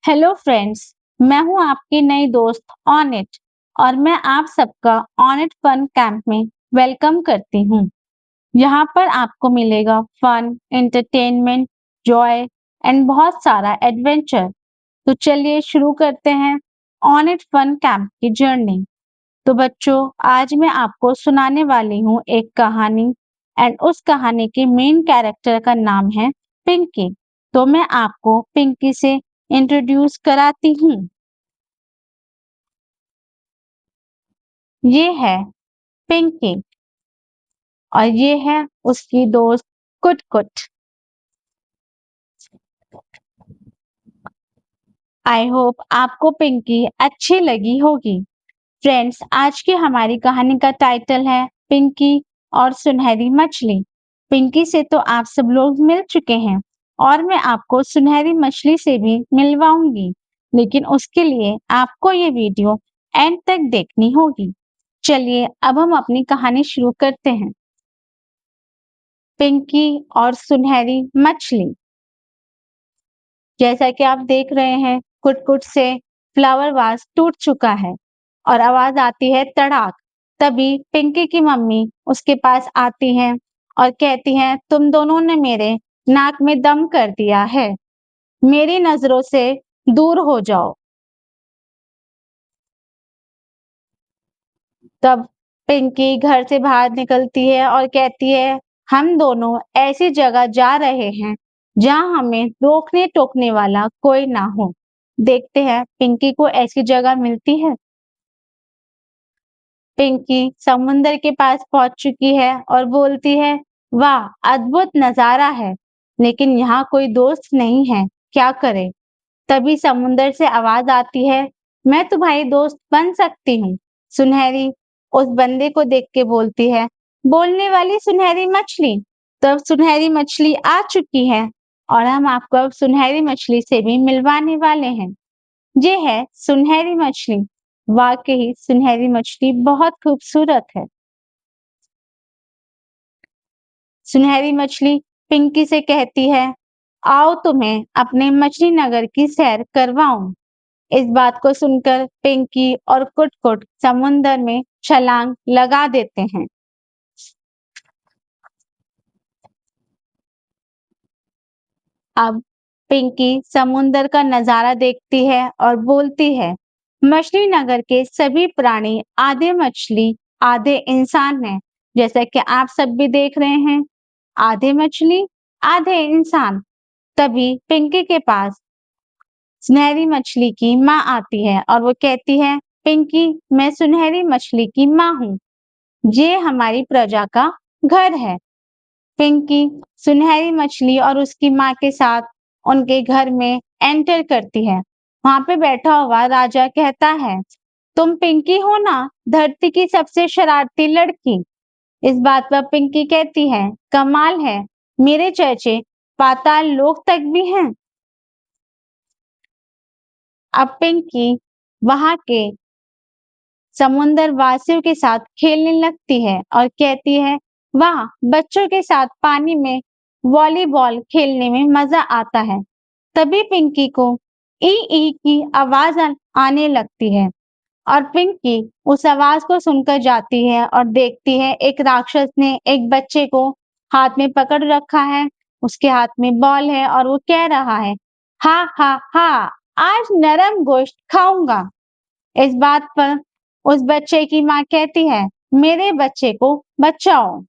Hello friends. मैं हूं आपकी नई दोस्त ऑनिट और मैं आप सबका ऑनिट फन कैंप में वेलकम करती हूं। यहाँ पर आपको मिलेगा फन, एंटरटेनमेंट, जॉय एंड बहुत सारा एडवेंचर। तो चलिए शुरू करते हैं ऑनिट फन कैंप की जर्नी। तो बच्चों, आज मैं आपको सुनाने वाली हूँ एक कहानी एंड उस कहानी के मेन कैरेक्टर का नाम है पिंकी। तो मैं आपको पिंकी से इंट्रोड्यूस कराती हूँ। ये है पिंकी और ये है उसकी दोस्त कुट कुट। आई होप आपको पिंकी अच्छी लगी होगी। फ्रेंड्स, आज की हमारी कहानी का टाइटल है पिंकी और सुनहरी मछली। पिंकी से तो आप सब लोग मिल चुके हैं और मैं आपको सुनहरी मछली से भी मिलवाऊंगी, लेकिन उसके लिए आपको ये वीडियो एंड तक देखनी होगी। चलिए अब हम अपनी कहानी शुरू करते हैं। पिंकी और सुनहरी मछली। जैसा कि आप देख रहे हैं, कुट-कुट से फ्लावर वास टूट चुका है और आवाज आती है तड़ाक। तभी पिंकी की मम्मी उसके पास आती हैं और कहती हैं, तुम दोनों ने मेरे नाक में दम कर दिया है, मेरी नजरों से दूर हो जाओ। तब पिंकी घर से बाहर निकलती है और कहती है, हम दोनों ऐसी जगह जा रहे हैं जहां हमें रोकने टोकने वाला कोई ना हो। देखते हैं पिंकी को ऐसी जगह मिलती है। पिंकी समुंदर के पास पहुंच चुकी है और बोलती है, वाह अद्भुत नजारा है, लेकिन यहाँ कोई दोस्त नहीं है, क्या करे। तभी समुंदर से आवाज आती है, मैं तुम्हारी दोस्त बन सकती हूँ। सुनहरी उस बंदे को देख के बोलती है, बोलने वाली सुनहरी मछली। तब सुनहरी मछली आ चुकी है और हम आपको अब सुनहरी मछली से भी मिलवाने वाले हैं। ये है सुनहरी मछली। वाकई सुनहरी मछली बहुत खूबसूरत है। सुनहरी मछली पिंकी से कहती है, आओ तुम्हें अपने मछली नगर की सैर करवाऊं। इस बात को सुनकर पिंकी और कुट-कुट समुंदर में छलांग लगा देते हैं। अब पिंकी समुंदर का नजारा देखती है और बोलती है, मछली नगर के सभी प्राणी आधे मछली आधे इंसान हैं। जैसा कि आप सब भी देख रहे हैं, आधे मछली आधे इंसान। तभी पिंकी के पास सुनहरी मछली की माँ आती है और वो कहती है, पिंकी मैं सुनहरी मछली की माँ हूँ, ये हमारी प्रजा का घर है। पिंकी सुनहरी मछली और उसकी माँ के साथ उनके घर में एंटर करती है। वहां पे बैठा हुआ राजा कहता है, तुम पिंकी हो ना, धरती की सबसे शरारती लड़की। इस बात पर पिंकी कहती है, कमाल है, मेरे चर्चे पाताल लोक तक भी हैं। अब पिंकी वहां के समुंदर वासियों के साथ खेलने लगती है और कहती है, वाह बच्चों के साथ पानी में वॉलीबॉल खेलने में मजा आता है। तभी पिंकी को ई ई की आवाज आने लगती है और पिंकी उस आवाज को सुनकर जाती है और देखती है एक राक्षस ने एक बच्चे को हाथ में पकड़ रखा है। उसके हाथ में बॉल है और वो कह रहा है, हा हा हा, आज नरम गोश्त खाऊंगा। इस बात पर उस बच्चे की माँ कहती है, मेरे बच्चे को बचाओ।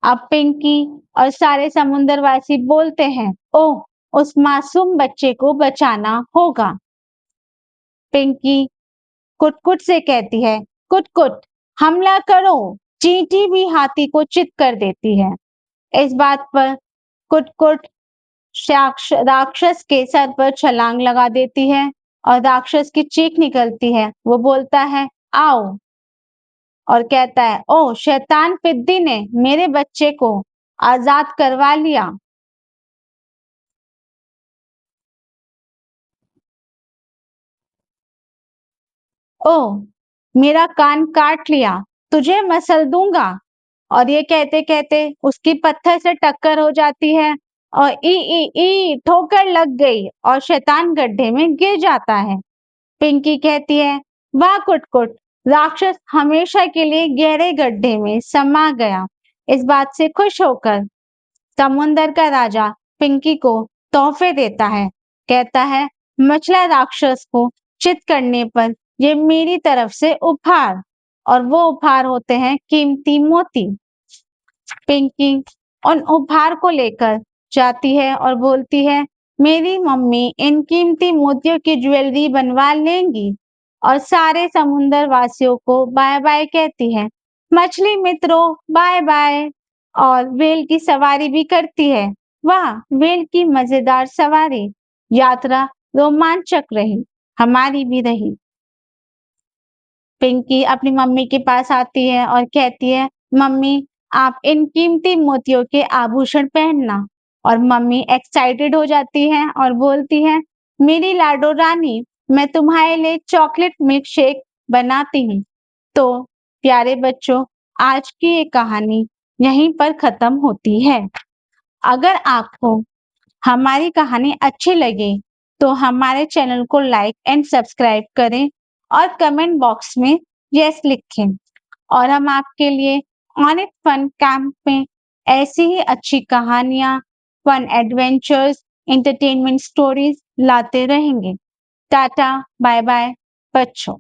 अब पिंकी और सारे समुंदरवासी बोलते हैं, ओह उस मासूम बच्चे को बचाना होगा। पिंकी कुट-कुट से कहती है, कुट-कुट हमला करो। चींटी भी हाथी को चित कर देती है। इस बात पर कुट-कुट राक्षस के सर पर छलांग लगा देती है और राक्षस की चीख निकलती है। वो बोलता है, आओ, और कहता है, ओ शैतान पिद्दी ने मेरे बच्चे को आजाद करवा लिया। ओ मेरा कान काट लिया, तुझे मसल दूंगा। और ये कहते कहते उसकी पत्थर से टक्कर हो जाती है और ई ई ई ठोकर लग गई और शैतान गड्ढे में गिर जाता है। पिंकी कहती है, वाह कुटकुट, राक्षस हमेशा के लिए गहरे गड्ढे में समा गया। इस बात से खुश होकर समुंदर का राजा पिंकी को तोहफे देता है। कहता है, मछला राक्षस को चित करने पर ये मेरी तरफ से उपहार। और वो उपहार होते हैं कीमती मोती। पिंकी उन उपहार को लेकर जाती है और बोलती है, मेरी मम्मी इन कीमती मोतियों की ज्वेलरी बनवा लेंगी। और सारे समुंदर वासियों को बाय बाय कहती है। मछली मित्रों, बाय बाय। और वेल की सवारी भी करती है। वाह, वेल की मजेदार सवारी। यात्रा रोमांचक रही, हमारी भी रही। पिंकी अपनी मम्मी के पास आती है और कहती है, मम्मी आप इन कीमती मोतियों के आभूषण पहनना। और मम्मी एक्साइटेड हो जाती है और बोलती है, मेरी लाडो रानी, मैं तुम्हारे लिए चॉकलेट मिल्क शेक बनाती हूँ। तो प्यारे बच्चों, आज की ये कहानी यहीं पर खत्म होती है। अगर आपको हमारी कहानी अच्छी लगे तो हमारे चैनल को लाइक एंड सब्सक्राइब करें और कमेंट बॉक्स में यस लिखें। और हम आपके लिए ऑन इट फन कैंप में ऐसी ही अच्छी कहानियां, फन एडवेंचर्स, एंटरटेनमेंट स्टोरीज लाते रहेंगे। टाटा, बाय बाय बच्चों।